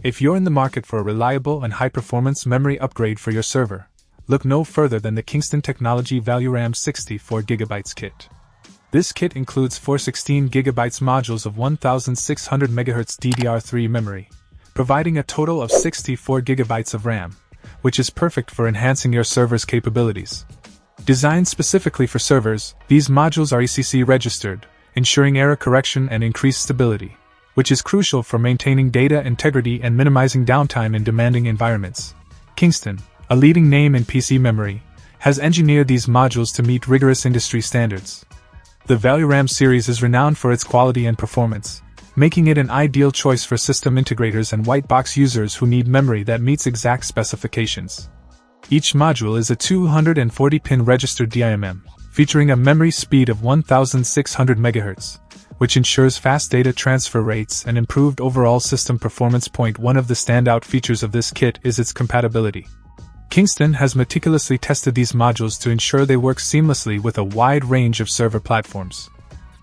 If you're in the market for a reliable and high-performance memory upgrade for your server, look no further than the Kingston Technology ValueRAM 64GB kit. This kit includes 4 16GB modules of 1600 MHz DDR3 memory, providing a total of 64GB of RAM, which is perfect for enhancing your server's capabilities. Designed specifically for servers, these modules are ECC registered, ensuring error correction and increased stability, which is crucial for maintaining data integrity and minimizing downtime in demanding environments. Kingston, a leading name in PC memory, has engineered these modules to meet rigorous industry standards. The ValueRAM series is renowned for its quality and performance, making it an ideal choice for system integrators and white box users who need memory that meets exact specifications. Each module is a 240-pin registered DIMM, featuring a memory speed of 1600 MHz, which ensures fast data transfer rates and improved overall system performance. One of the standout features of this kit is its compatibility. Kingston has meticulously tested these modules to ensure they work seamlessly with a wide range of server platforms.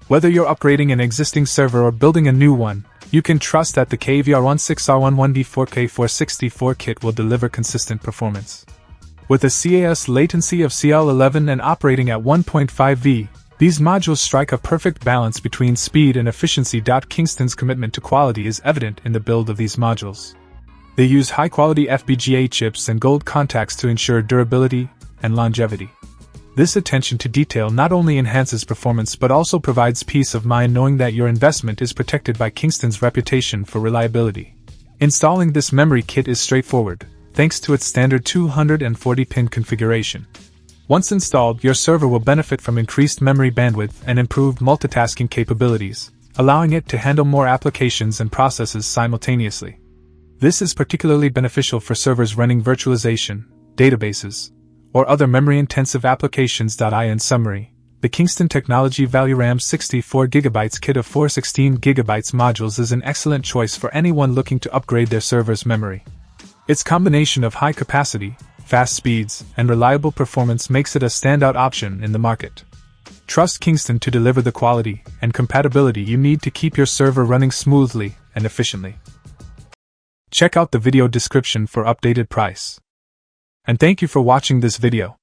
Whether you're upgrading an existing server or building a new one, you can trust that the KVR16R11D4K464 kit will deliver consistent performance. With a CAS latency of CL11 and operating at 1.5V, these modules strike a perfect balance between speed and efficiency. Kingston's commitment to quality is evident in the build of these modules. They use high-quality FPGA chips and gold contacts to ensure durability and longevity. This attention to detail not only enhances performance but also provides peace of mind knowing that your investment is protected by Kingston's reputation for reliability. Installing this memory kit is straightforward, thanks to its standard 240-pin configuration. Once installed, your server will benefit from increased memory bandwidth and improved multitasking capabilities, allowing it to handle more applications and processes simultaneously. This is particularly beneficial for servers running virtualization, databases, or other memory-intensive applications. In summary, the Kingston Technology ValueRAM 64GB kit of 4 16GB modules is an excellent choice for anyone looking to upgrade their server's memory. Its combination of high capacity, fast speeds, and reliable performance makes it a standout option in the market. Trust Kingston to deliver the quality and compatibility you need to keep your server running smoothly and efficiently. Check out the video description for updated price. And thank you for watching this video.